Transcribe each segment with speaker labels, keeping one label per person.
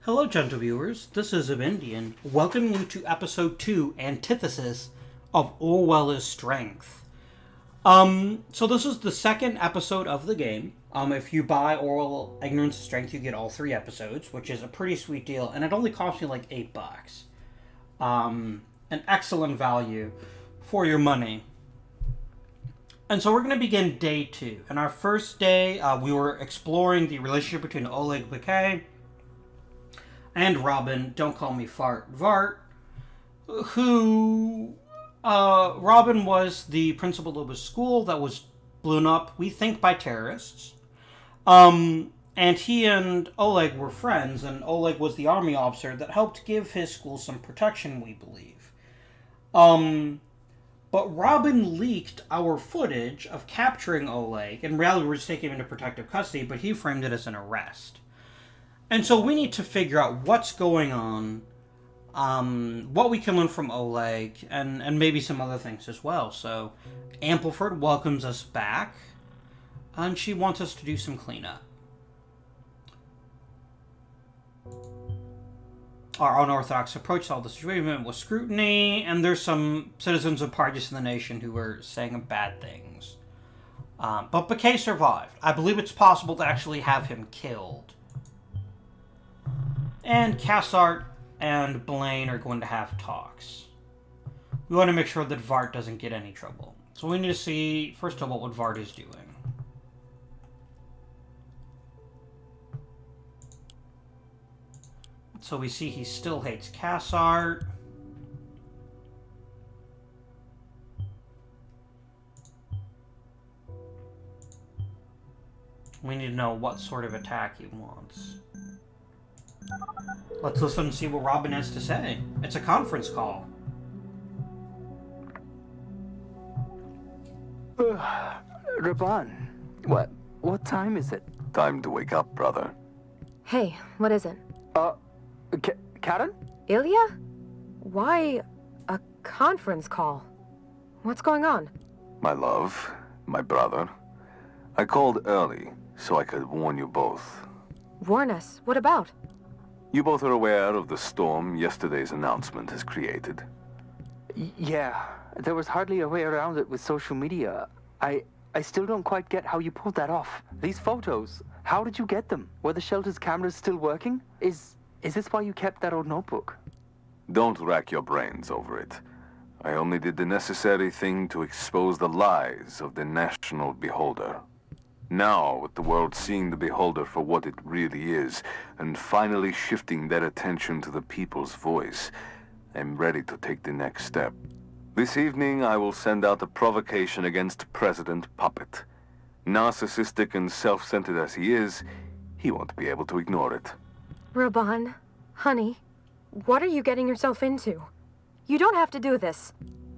Speaker 1: Hello, gentle viewers. This is Indian, welcoming you to episode 2, Antithesis of Orwell's Strength. So this is the second episode of the game. If you buy Orwell Ignorance of Strength, you get all 3 episodes, which is a pretty sweet deal, and it only cost me like $8. An excellent value for your money. And so we're going to begin day 2. And our first day, we were exploring the relationship between Oleg Bakay and Robin, don't call me Fart, Vart, who, Robin was the principal of a school that was blown up, we think, by terrorists. And he and Oleg were friends, and Oleg was the army officer that helped give his school some protection, we believe. But Robin leaked our footage of capturing Oleg. In reality, we were just taking him into protective custody, but he framed it as an arrest. And so we need to figure out what's going on, what we can learn from Oleg, and maybe some other things as well. So Ampleford welcomes us back, and she wants us to do some cleanup. Our unorthodox approach to all the situation was scrutiny, and there's some citizens of parties in the nation who were saying bad things. But Bakay survived. I believe it's possible to actually have him killed. And Cassart and Blaine are going to have talks. We want to make sure that Vart doesn't get any trouble. So we need to see, first of all, what Vart is doing. So we see he still hates Cassart. We need to know what sort of attack he wants. Let's listen and see what Robin has to say. It's a conference call.
Speaker 2: Raban, what time is it?
Speaker 3: Time to wake up, brother.
Speaker 4: Hey, what is it?
Speaker 2: Karen?
Speaker 4: Ilya? Why a conference call? What's going on?
Speaker 3: My love, my brother. I called early so I could warn you both.
Speaker 4: Warn us. What about?
Speaker 3: You both are aware of the storm yesterday's announcement has created.
Speaker 2: Yeah, there was hardly a way around it with social media. I still don't quite get how you pulled that off. These photos, how did you get them? Were the shelter's cameras still working? Is this why you kept that old notebook?
Speaker 3: Don't rack your brains over it. I only did the necessary thing to expose the lies of the national beholder. Now, with the world seeing the beholder for what it really is, and finally shifting their attention to the people's voice, I'm ready to take the next step. This evening, I will send out a provocation against President Puppet. Narcissistic and self-centered as he is, he won't be able to ignore it.
Speaker 4: Raban, honey, what are you getting yourself into? You don't have to do this.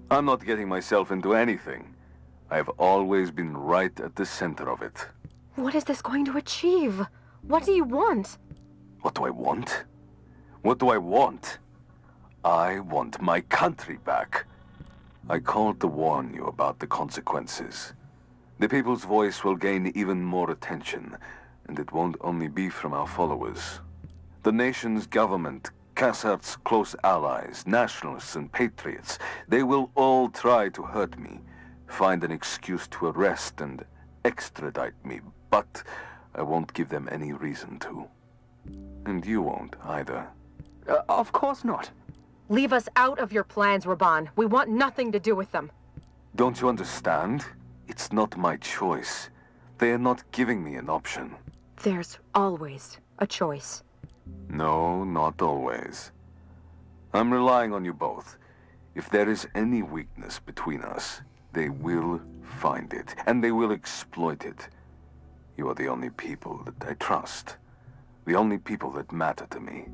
Speaker 3: I'm not getting myself into anything. I have always been right at the center of it.
Speaker 4: What is this going to achieve? What do you want?
Speaker 3: What do I want? What do I want? I want my country back. I called to warn you about the consequences. The people's voice will gain even more attention, and it won't only be from our followers. The nation's government, Cassart's close allies, nationalists and patriots, they will all try to hurt me, find an excuse to arrest and extradite me, but I won't give them any reason to. And you won't either.
Speaker 2: Of course not.
Speaker 4: Leave us out of your plans, Raban. We want nothing to do with them.
Speaker 3: Don't you understand? It's not my choice. They are not giving me an option.
Speaker 4: There's always a choice.
Speaker 3: No, not always. I'm relying on you both. If there is any weakness between us, they will find it, and they will exploit it. You are the only people that I trust. The only people that matter to me.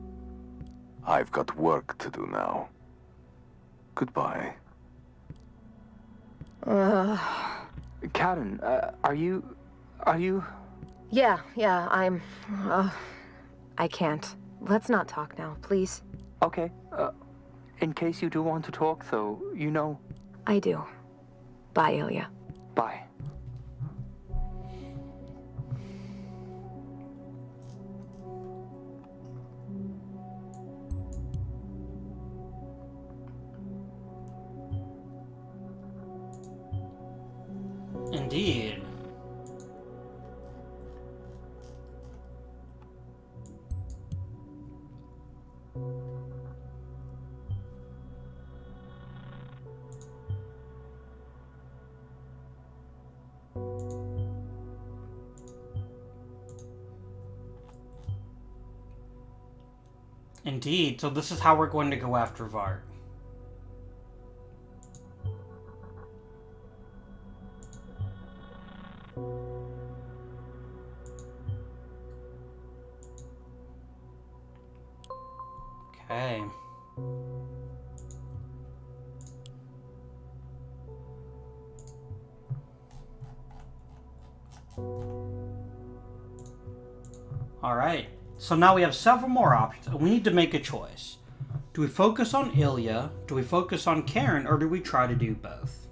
Speaker 3: I've got work to do now. Goodbye.
Speaker 2: Karen, are you...
Speaker 4: Yeah, I can't. Let's not talk now, please.
Speaker 2: Okay, in case you do want to talk, though, you know...
Speaker 4: I do. Bye, Ilya.
Speaker 2: Bye.
Speaker 1: Indeed. Indeed. So this is how we're going to go after Vart. Okay. Alright. So now we have several more options. We need to make a choice. Do we focus on Ilya, do we focus on Karen, or do we try to do both?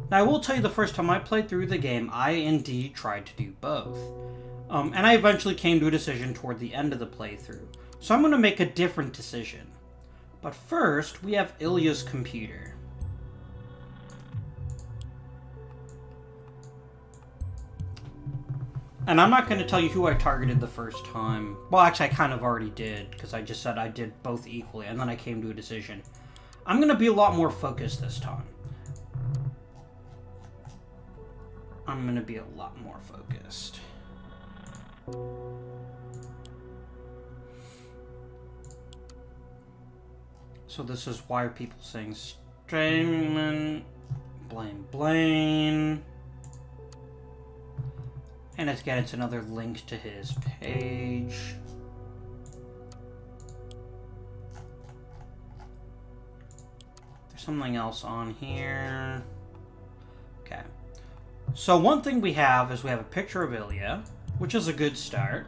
Speaker 1: Now I will tell you, the first time I played through the game, I indeed tried to do both. And I eventually came to a decision toward the end of the playthrough. So I'm going to make a different decision. But first, we have Ilya's computer. And I'm not going to tell you who I targeted the first time. Well, actually, I kind of already did, because I just said I did both equally, and then I came to a decision. I'm going to be a lot more focused this time. I'm going to be a lot more focused. So this is why are people saying Strayman, Blaine. And again, it's another link to his page. There's something else on here. Okay. So one thing we have is we have a picture of Ilya, which is a good start.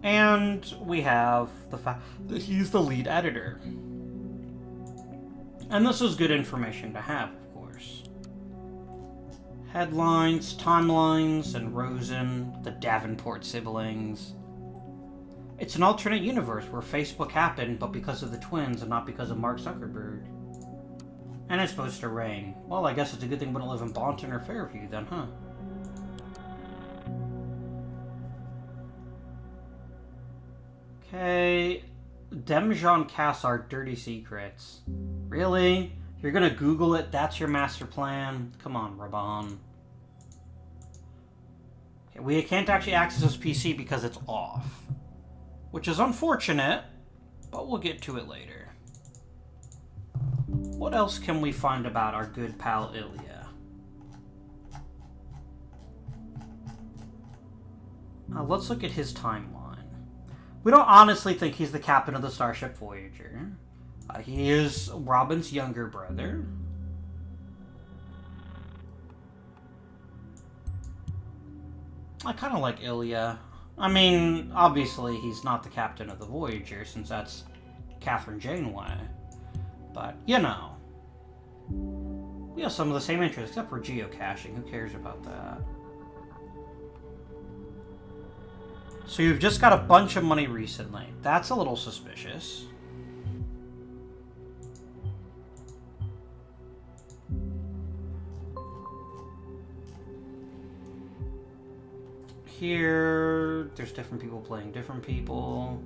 Speaker 1: And we have the fact that he's the lead editor. And this is good information to have, of course. Headlines, timelines, and Rosen, the Davenport siblings. It's an alternate universe where Facebook happened, but because of the twins and not because of Mark Zuckerberg. And it's supposed to rain. Well, I guess it's a good thing we don't live in Bonton or Fairview then, huh? Okay. Demjean Cassard, Dirty Secrets. Really? You're gonna Google it? That's your master plan? Come on, Raban. Okay, we can't actually access this PC because it's off. Which is unfortunate, but we'll get to it later. What else can we find about our good pal Ilya? Let's look at his timeline. We don't honestly think he's the captain of the Starship Voyager. He is Robin's younger brother. I kind of like Ilya. I mean, obviously he's not the captain of the Voyager, since that's Catherine Janeway. But, you know. We have some of the same interests, except for geocaching. Who cares about that? So you've just got a bunch of money recently. That's a little suspicious. Here, there's different people playing different people.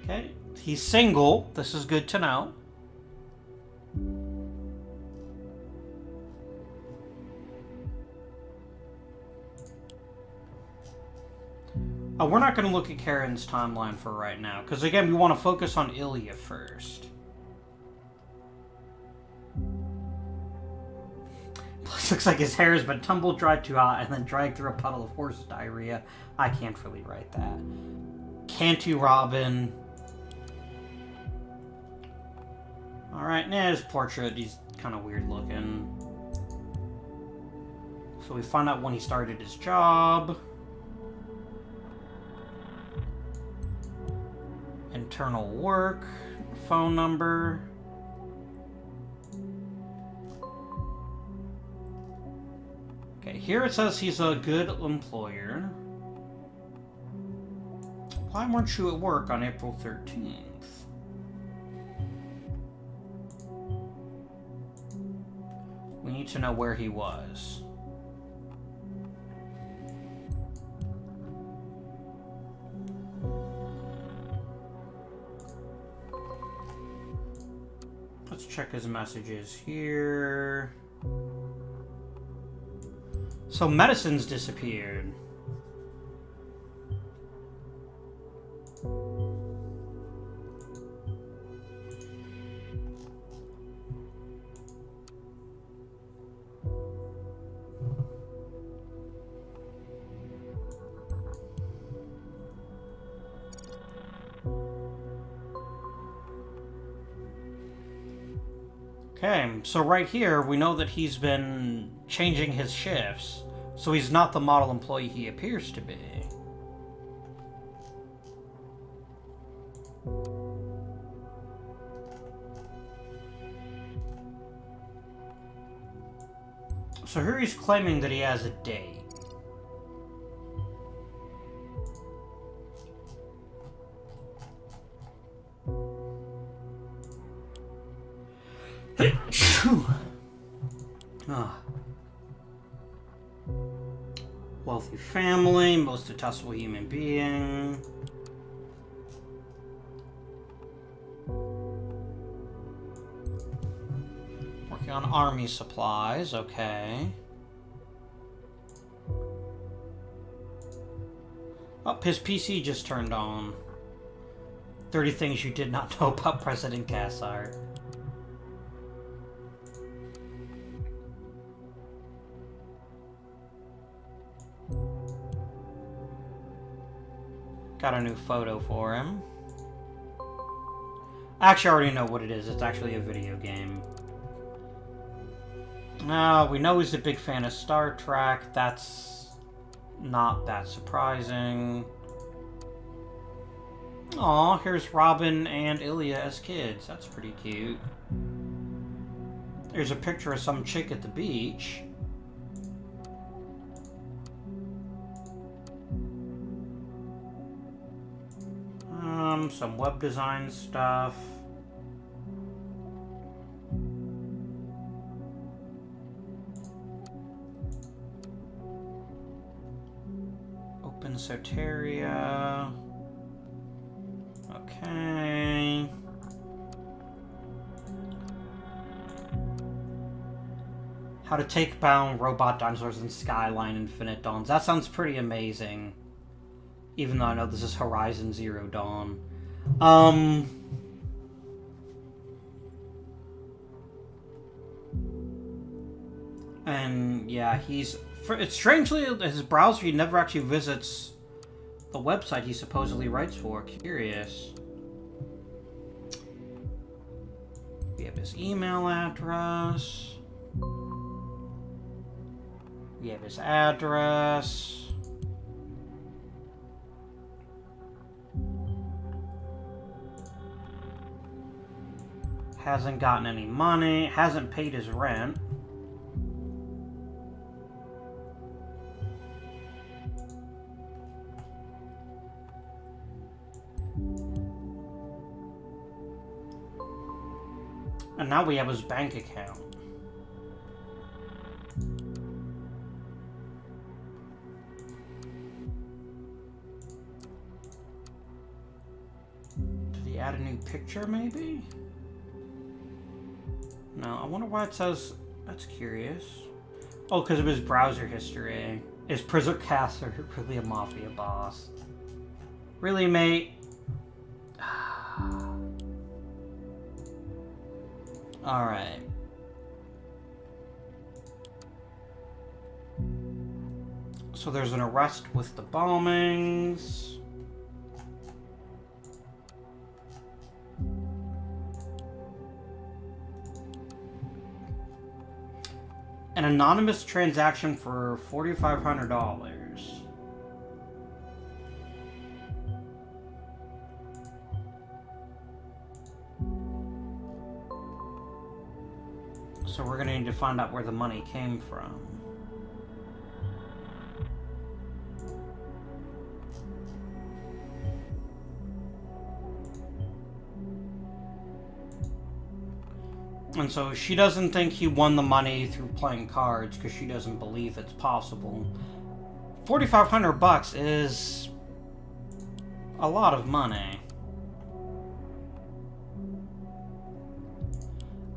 Speaker 1: Okay, he's single. This is good to know. We're not going to look at Karen's timeline for right now, because again, we want to focus on Ilya first. Plus, looks like his hair has been tumble dried too hot and then dragged through a puddle of horse diarrhea. I can't really write that. Can't you, Robin? Alright, nah, his portrait, he's kind of weird looking. So we find out when he started his job. Internal work, phone number. Okay, here it says he's a good employer. Why weren't you at work on April 13th? need to know where he was. Let's check his messages here. So medicine's disappeared. Okay, so right here, we know that he's been changing his shifts, so he's not the model employee he appears to be. So here he's claiming that he has a date. Wealthy family, most detestable human being. Working on army supplies, okay. Oh, his PC just turned on. 30 things you did not know about President Kassar. Got a new photo for him. Actually, I already know what it is. It's actually a video game. We know he's a big fan of Star Trek. That's not that surprising. Aw, here's Robin and Ilya as kids. That's pretty cute. There's a picture of some chick at the beach. Some web design stuff. Open Soteria. Okay. How to take down robot dinosaurs in Skyline Infinite Dawns. That sounds pretty amazing. Even though I know this is Horizon Zero Dawn. And yeah, it's strangely, his browser, he never actually visits the website he supposedly writes for. Curious. We have his email address. We have his address. Hasn't gotten any money. Hasn't paid his rent. And now we have his bank account. Did he add a new picture, maybe? No, I wonder why it says... That's curious. Oh, because of his browser history. Is Prisoner Caster really a mafia boss? Really, mate? Alright. So there's an arrest with the bombings. An anonymous transaction for $4,500. So we're gonna need to find out where the money came from. And so she doesn't think he won the money through playing cards because she doesn't believe it's possible. $4,500 is a lot of money.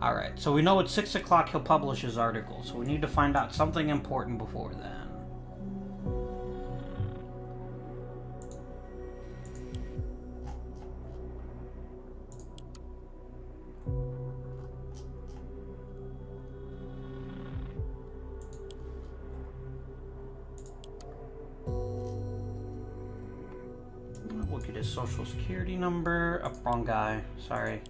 Speaker 1: Alright, so we know at 6 o'clock he'll publish his article, so we need to find out something important before then. We'll get his social security number. Oh, wrong guy. Sorry.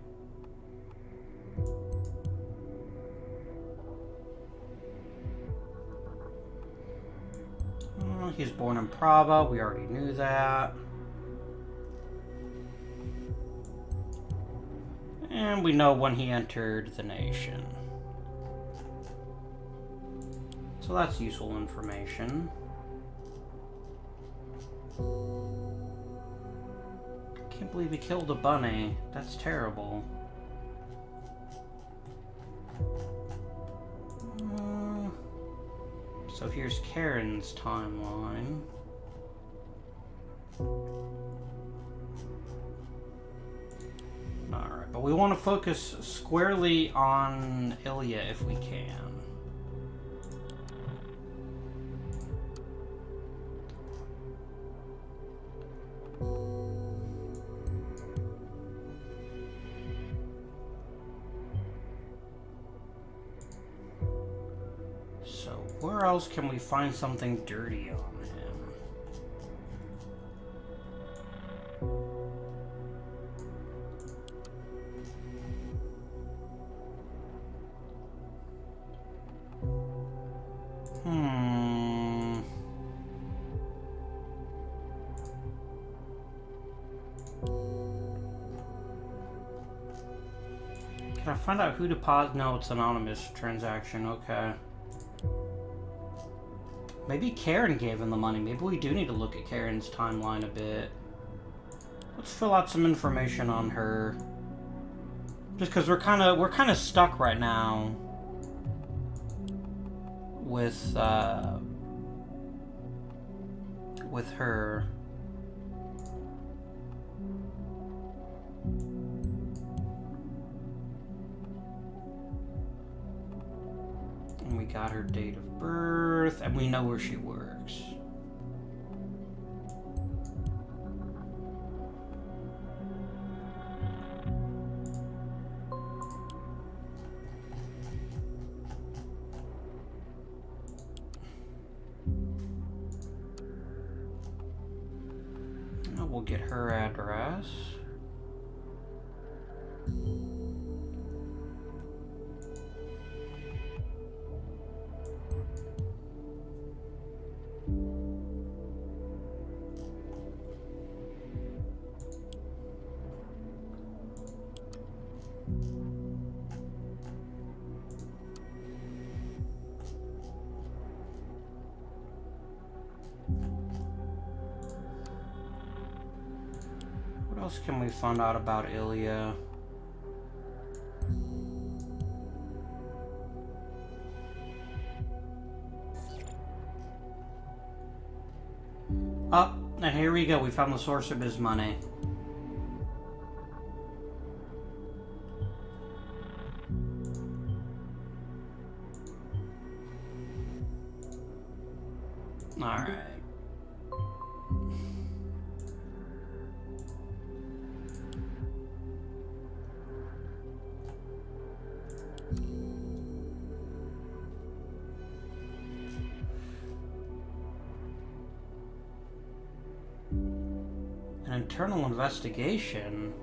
Speaker 1: He's born in Prava. We already knew that. And we know when he entered the nation. So that's useful information. Can't believe he killed a bunny. That's terrible. So here's Karen's timeline. Alright, but we want to focus squarely on Ilya if we can. Where else can we find something dirty on him? Can I find out who deposited? No, it's anonymous transaction. Okay. Maybe Karen gave him the money. Maybe we do need to look at Karen's timeline a bit. Let's fill out some information on her. Just because we're kind of stuck right now with her. And we got her date of birth, and we know where she works. Now we'll get her address. What else can we find out about Ilya? Oh, and here we go. We found the source of his money. Alright. An internal investigation?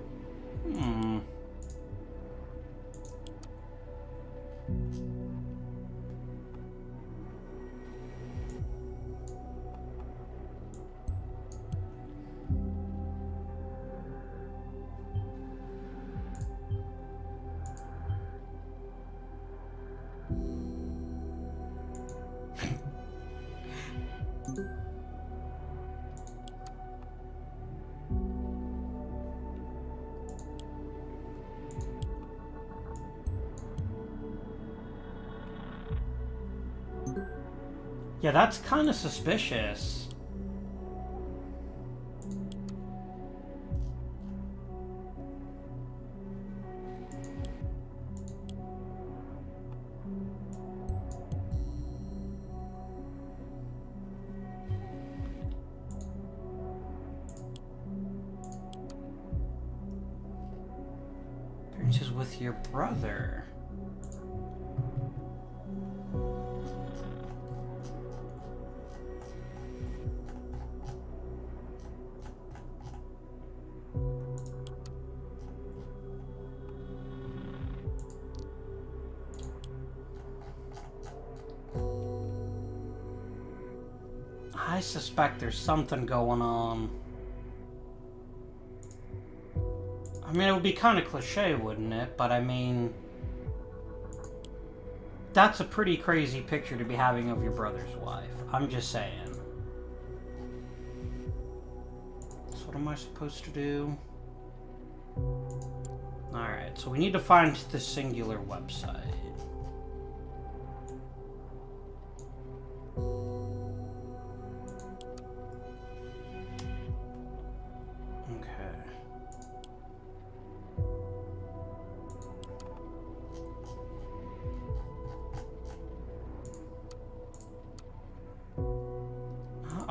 Speaker 1: Yeah, that's kind of suspicious. Appearances with your brother. I suspect there's something going on. I mean, it would be kind of cliche, wouldn't it? But I mean, that's a pretty crazy picture to be having of your brother's wife. I'm just saying. So what am I supposed to do? Alright, so we need to find the singular website.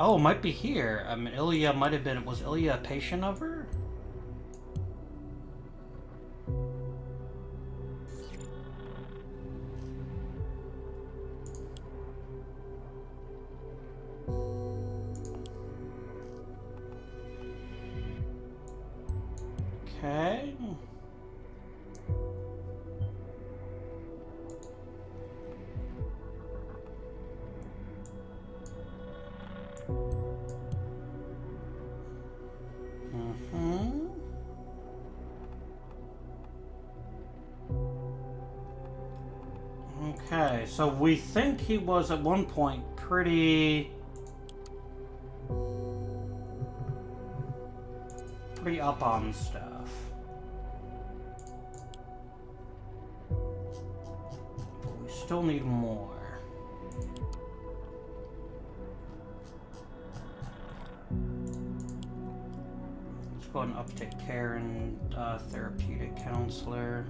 Speaker 1: Oh, it might be here. I mean, Ilya might have been... Was Ilya a patient of her? Okay. Okay, so we think he was at one point pretty up on stuff. But we still need more. Let's go ahead and update care and therapeutic counselor.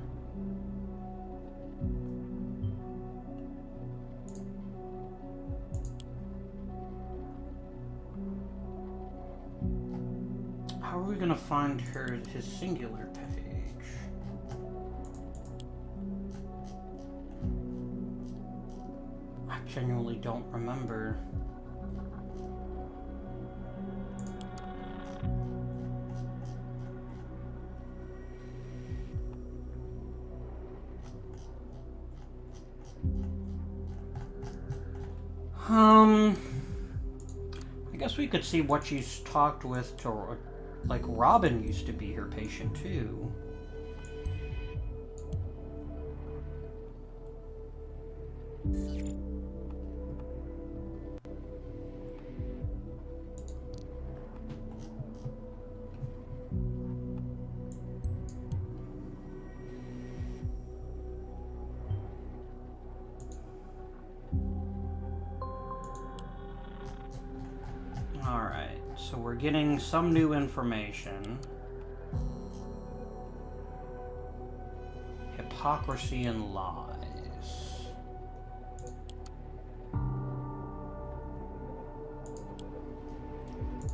Speaker 1: How are we gonna find his singular page? I genuinely don't remember. I guess we could see what she's talked with to... Like, Robin used to be her patient, too. Alright, so we're getting some new information. Hypocrisy and lies. I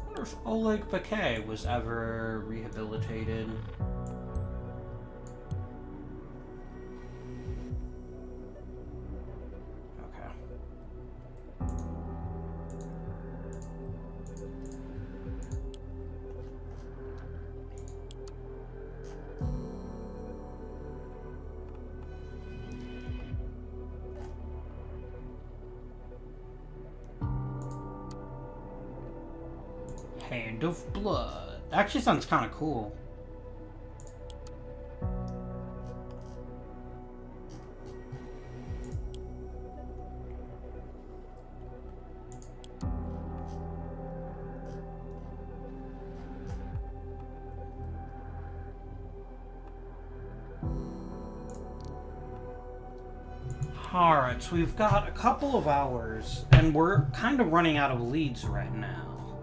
Speaker 1: wonder if Oleg Bakay was ever rehabilitated. Hand of Blood. Actually sounds kind of cool. Alright, so we've got a couple of hours, and we're kind of running out of leads right now.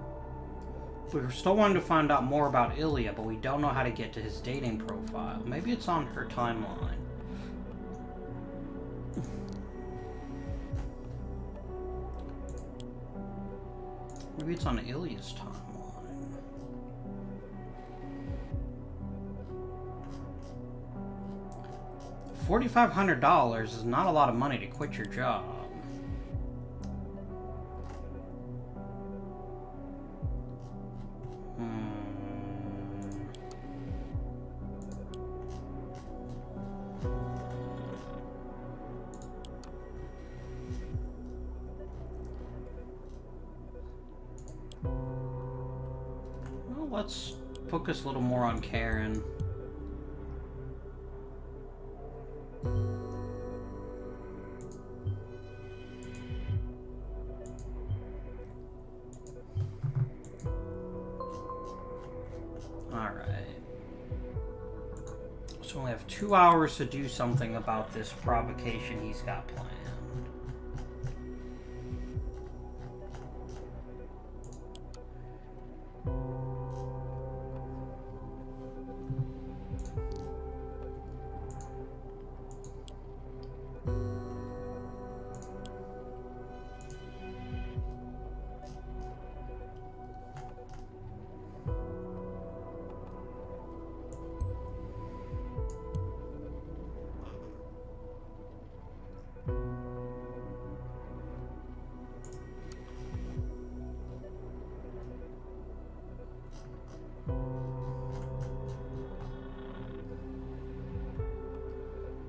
Speaker 1: We're still wanting to find out more about Ilya, but we don't know how to get to his dating profile. Maybe it's on her timeline. Maybe it's on Ilya's timeline. $4,500 is not a lot of money to quit your job. Well, let's focus a little more on Karen. So we only have 2 hours to do something about this provocation he's got planned.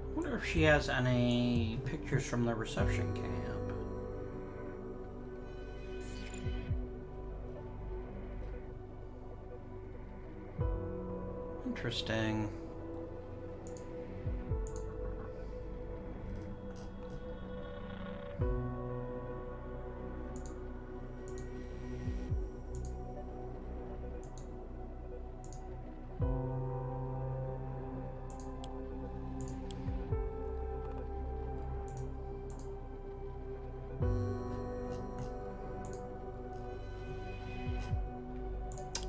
Speaker 1: I wonder if she has any pictures from the reception camp. Interesting.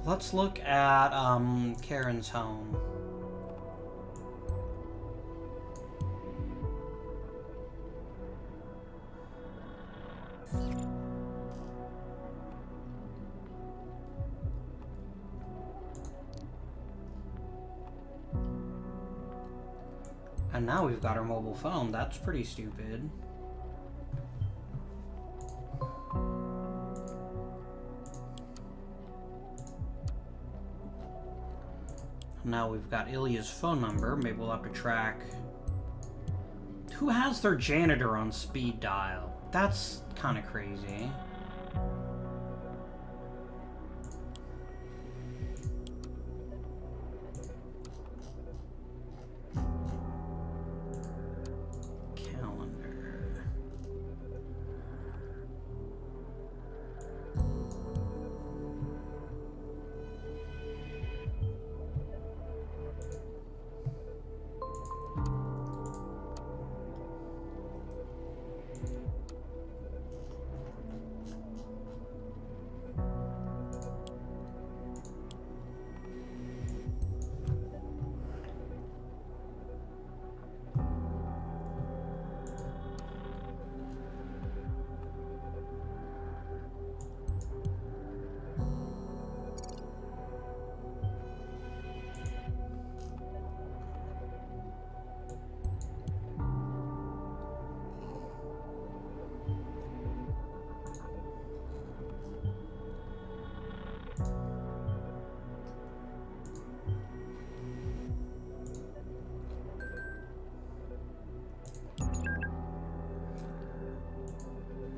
Speaker 1: Let's look at Karen's home. And now we've got her mobile phone. That's pretty stupid. Now we've got Ilya's phone number. Maybe we'll have to track who has their janitor on speed dial. That's kind of crazy.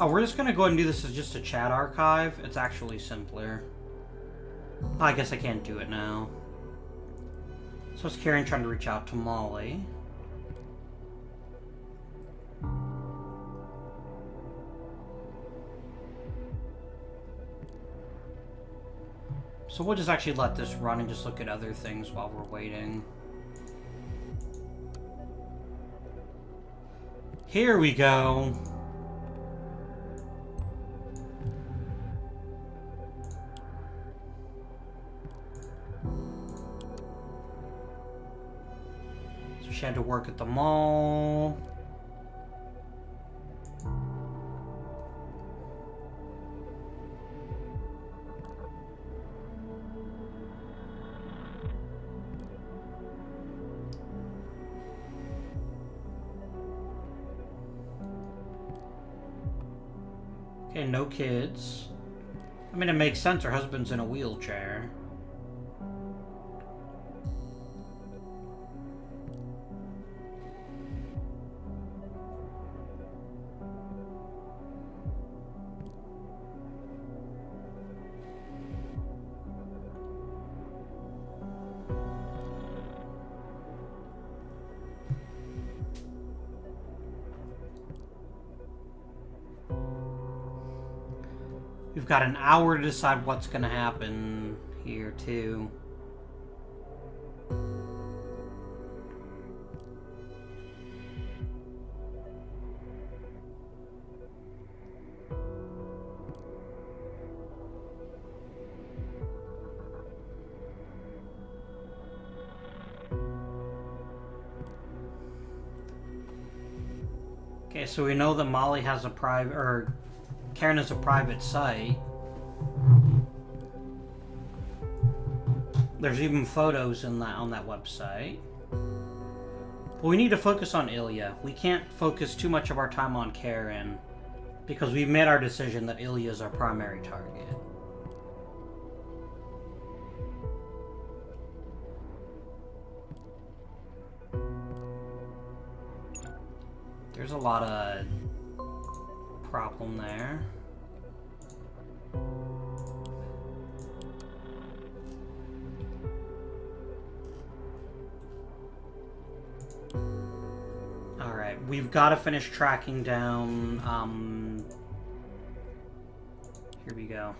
Speaker 1: Oh, we're just gonna go ahead and do this as just a chat archive. It's actually simpler. I guess I can't do it now. So it's Karen trying to reach out to Molly. So we'll just actually let this run and just look at other things while we're waiting. Here we go. So she had to work at the mall. Okay, no kids. I mean, it makes sense. Her husband's in a wheelchair. We've got an hour to decide what's going to happen here, too. Okay, so we know that Molly has a private, or Karen has a private site. There's even photos in that on that website. But we need to focus on Ilya. We can't focus too much of our time on Karen because we've made our decision that Ilya is our primary target. There's a lot of problem there. Alright, we've got to finish tracking down, here we go.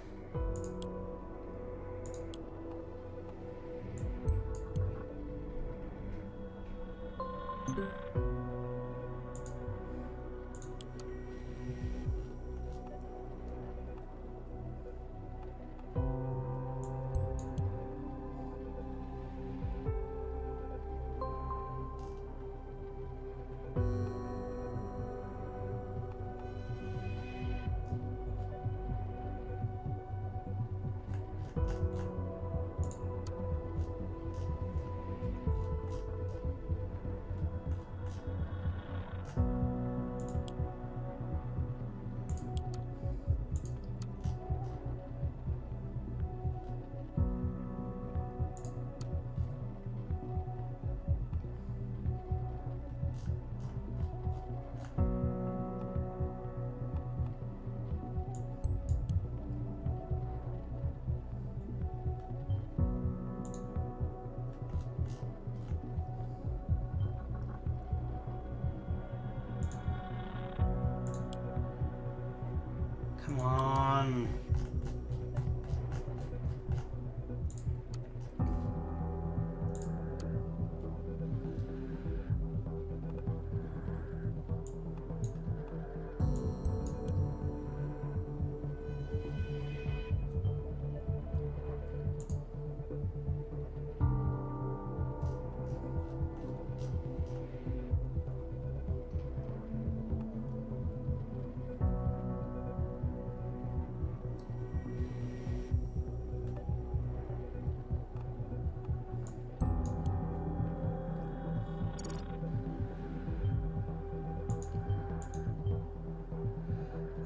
Speaker 1: Come on.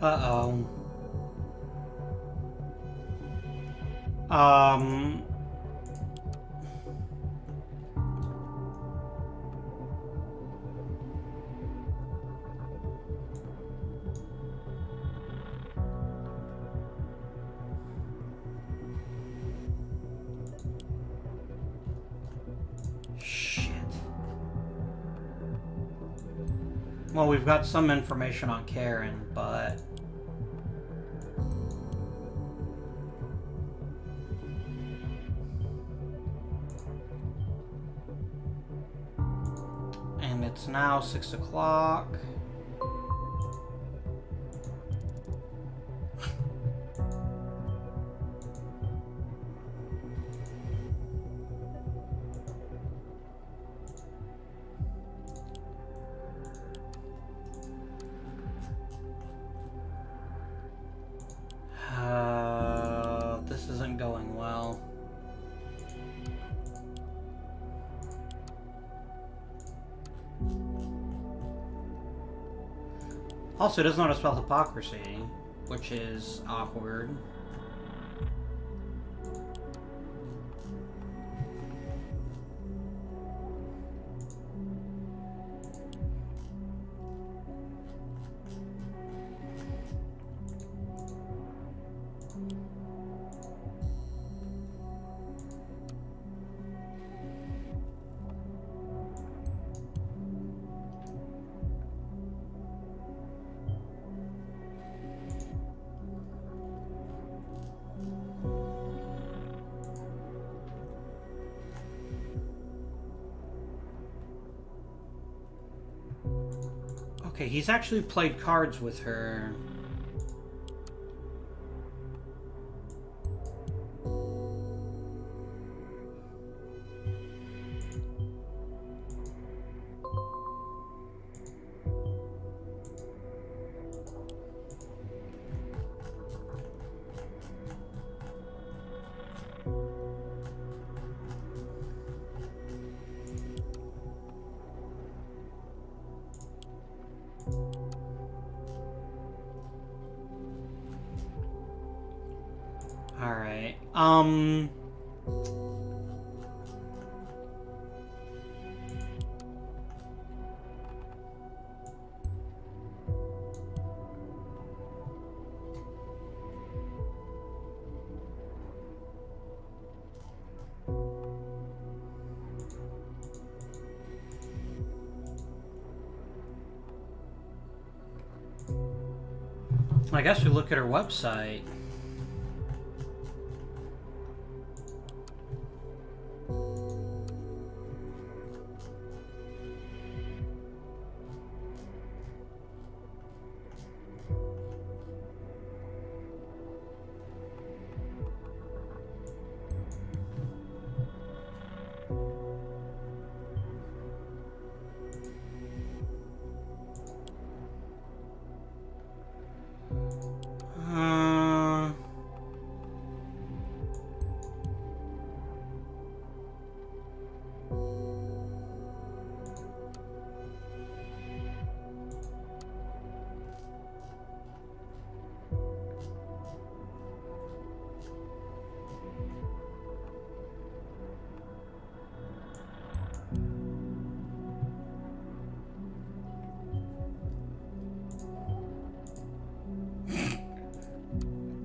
Speaker 1: Uh-oh. Shit. Well, we've got some information on Karen, but... And it's now 6 o'clock. Also, it doesn't know how to spell hypocrisy, which is awkward. Okay, he's actually played cards with her. Alright, I guess we look at her website.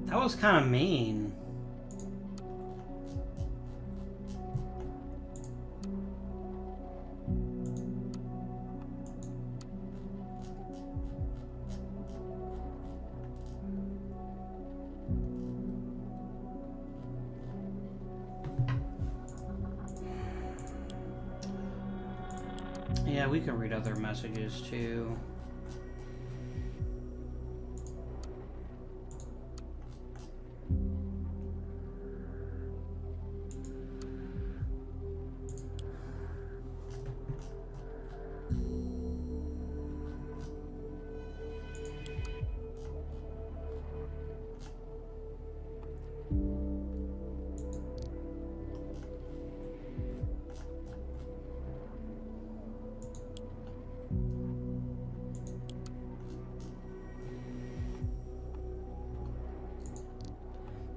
Speaker 1: That was kind of mean. Yeah, we can read other messages too.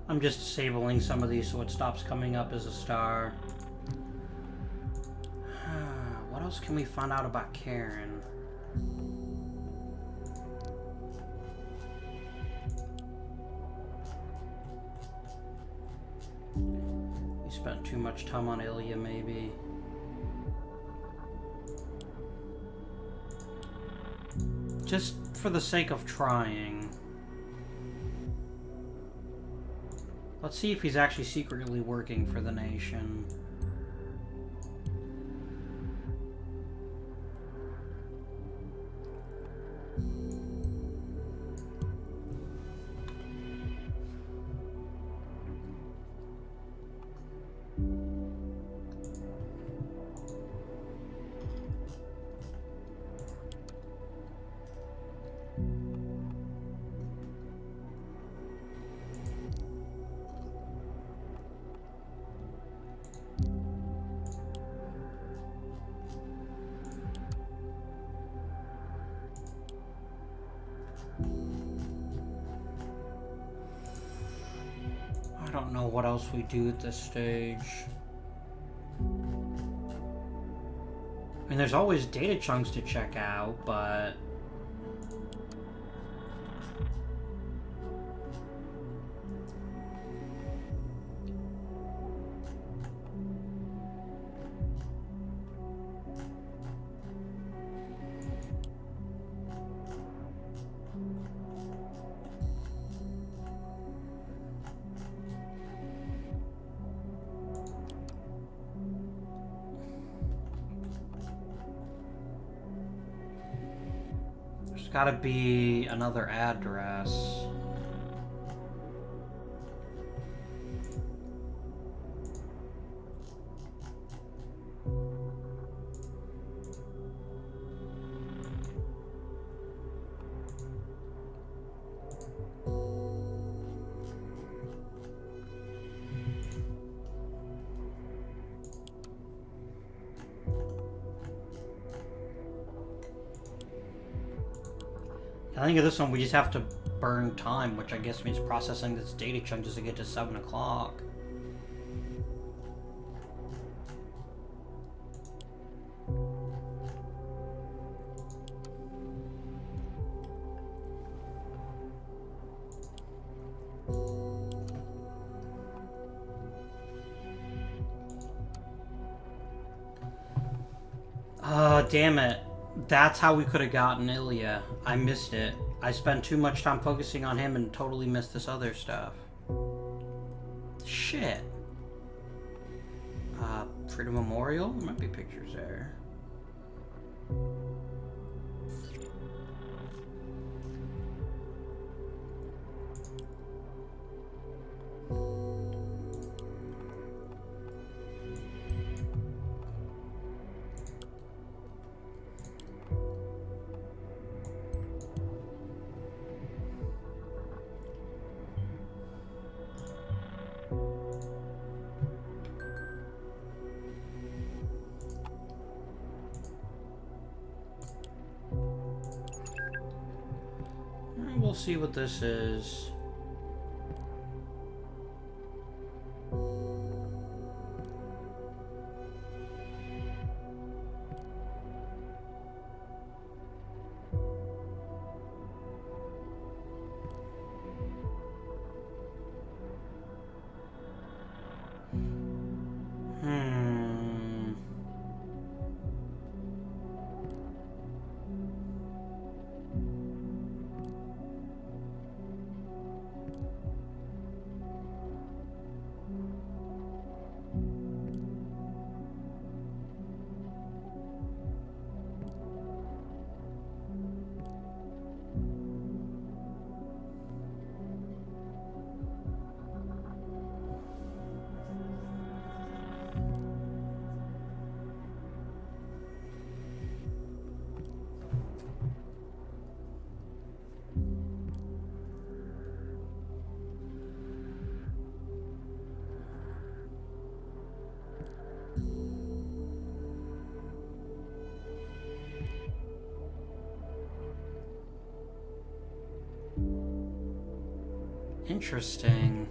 Speaker 1: I'm just disabling some of these so it stops coming up as a star. What else can we find out about Karen? We spent too much time on Ilya, maybe. Just for the sake of trying. Let's see if he's actually secretly working for the nation. don't know what else we do at this stage. I mean, there's always data chunks to check out, but... There's gotta be another address. I think of this one, we just have to burn time, which I guess means processing this data chunk just to get to 7 o'clock. Damn it. That's how we could have gotten Ilya. I missed it. I spent too much time focusing on him and totally missed this other stuff. Shit. Freedom Memorial? There might be pictures there. We'll see what this is. Interesting.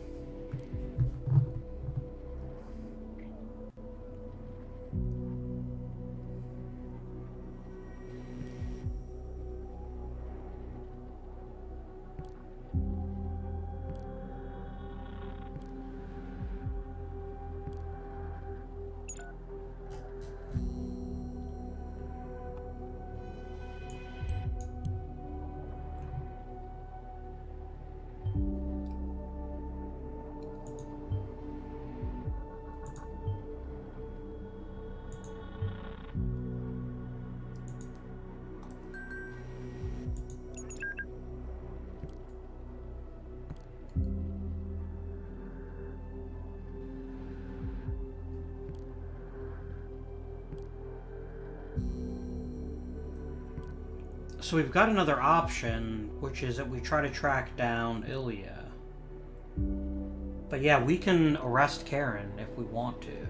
Speaker 1: So we've got another option, which is that we try to track down Ilya. But yeah, we can arrest Karen if we want to.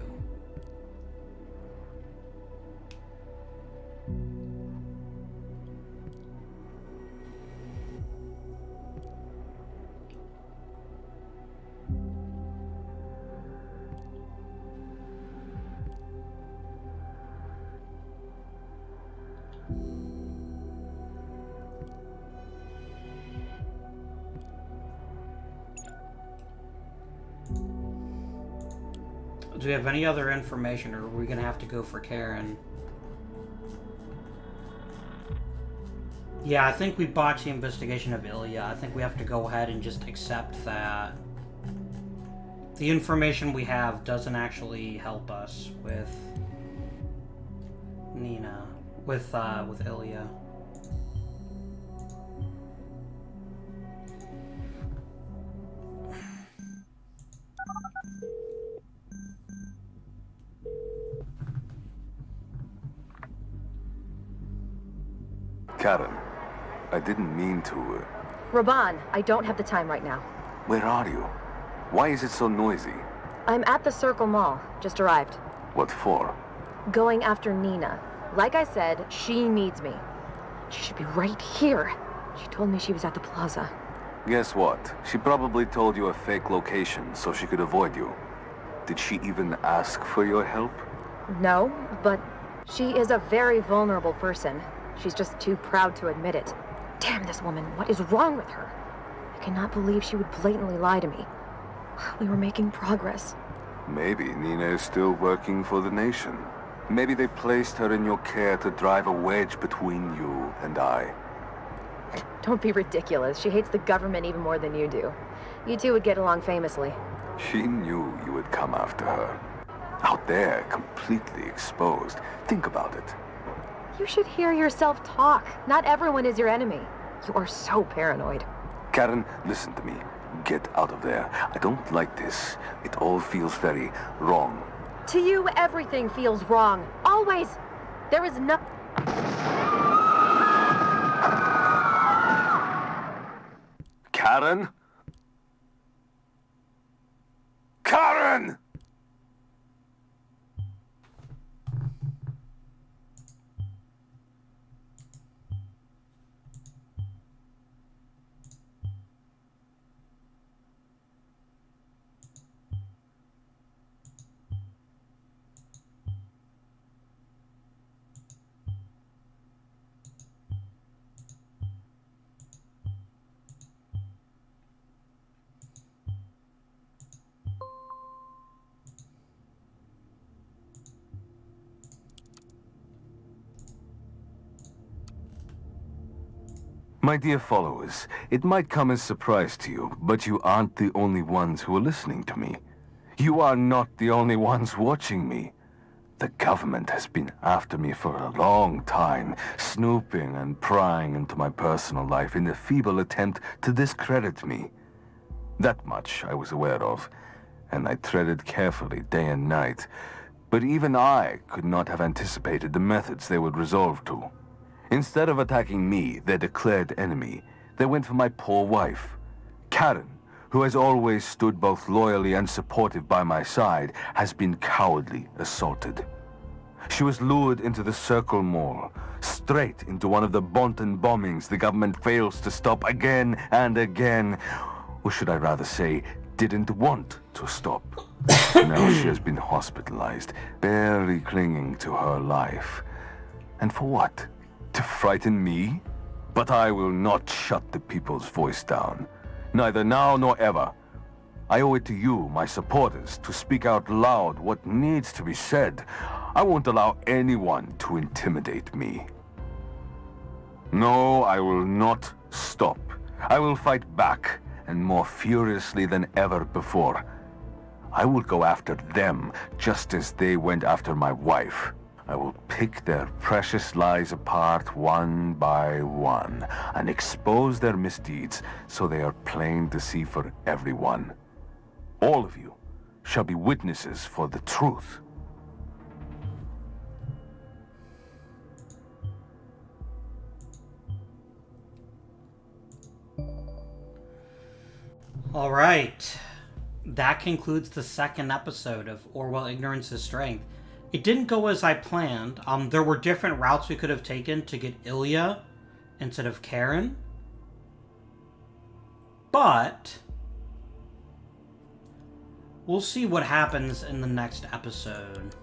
Speaker 1: Do we have any other information, or are we gonna have to go for Karen? Yeah, I think we botched the investigation of Ilya. I think we have to go ahead and just accept that the information we have doesn't actually help us with Nina, with Ilya.
Speaker 3: Karen, I didn't mean to.
Speaker 4: Raban, I don't have the time right now.
Speaker 3: Where are you? Why is it so noisy?
Speaker 4: I'm at the Circle Mall. Just arrived.
Speaker 3: What for?
Speaker 4: Going after Nina. Like I said, she needs me. She should be right here. She told me she was at the plaza.
Speaker 3: Guess what? She probably told you a fake location so she could avoid you. Did she even ask for your help?
Speaker 4: No, but she is a very vulnerable person. She's just too proud to admit it. Damn this woman, what is wrong with her? I cannot believe she would blatantly lie to me. We were making progress.
Speaker 3: Maybe Nina is still working for the nation. Maybe they placed her in your care to drive a wedge between you and I.
Speaker 4: Don't be ridiculous. She hates the government even more than you do. You two would get along famously.
Speaker 3: She knew you would come after her. Out there, completely exposed. Think about it.
Speaker 4: You should hear yourself talk. Not everyone is your enemy. You are so paranoid.
Speaker 3: Karen, listen to me. Get out of there. I don't like this. It all feels very wrong.
Speaker 4: To you, everything feels wrong. Always. There is no...
Speaker 3: Karen? Karen! My dear followers, it might come as a surprise to you, but you aren't the only ones who are listening to me. You are not the only ones watching me. The government has been after me for a long time, snooping and prying into my personal life in a feeble attempt to discredit me. That much I was aware of, and I treaded carefully day and night. But even I could not have anticipated the methods they would resolve to. Instead of attacking me, their declared enemy, they went for my poor wife. Karen, who has always stood both loyally and supportive by my side, has been cowardly assaulted. She was lured into the Circle Mall, straight into one of the Bonton bombings the government fails to stop again and again. Or should I rather say, didn't want to stop. Now she has been hospitalized, barely clinging to her life. And for what? To frighten me? But I will not shut the people's voice down. Neither now nor ever. I owe it to you, my supporters, to speak out loud what needs to be said. I won't allow anyone to intimidate me. No, I will not stop. I will fight back, and more furiously than ever before. I will go after them, just as they went after my wife. I will pick their precious lies apart one by one and expose their misdeeds so they are plain to see for everyone. All of you shall be witnesses for the truth.
Speaker 1: All right. That concludes the second episode of Orwell Ignorance is Strength. It didn't go as I planned. There were different routes we could have taken to get Ilya instead of Karen. But we'll see what happens in the next episode.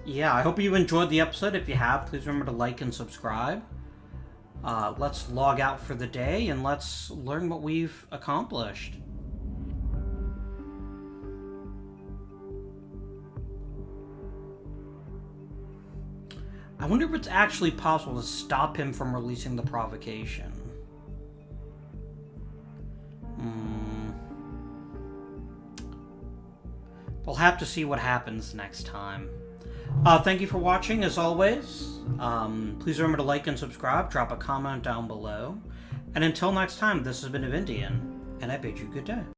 Speaker 1: Yeah, I hope you enjoyed the episode. If you have, please remember to like and subscribe. let's log out for the day and let's learn what we've accomplished. I wonder if it's actually possible to stop him from releasing the provocation. We'll have to see what happens next time. Thank you for watching, as always. Please remember to like and subscribe, drop a comment down below. And until next time, this has been Avindian, and I bid you good day.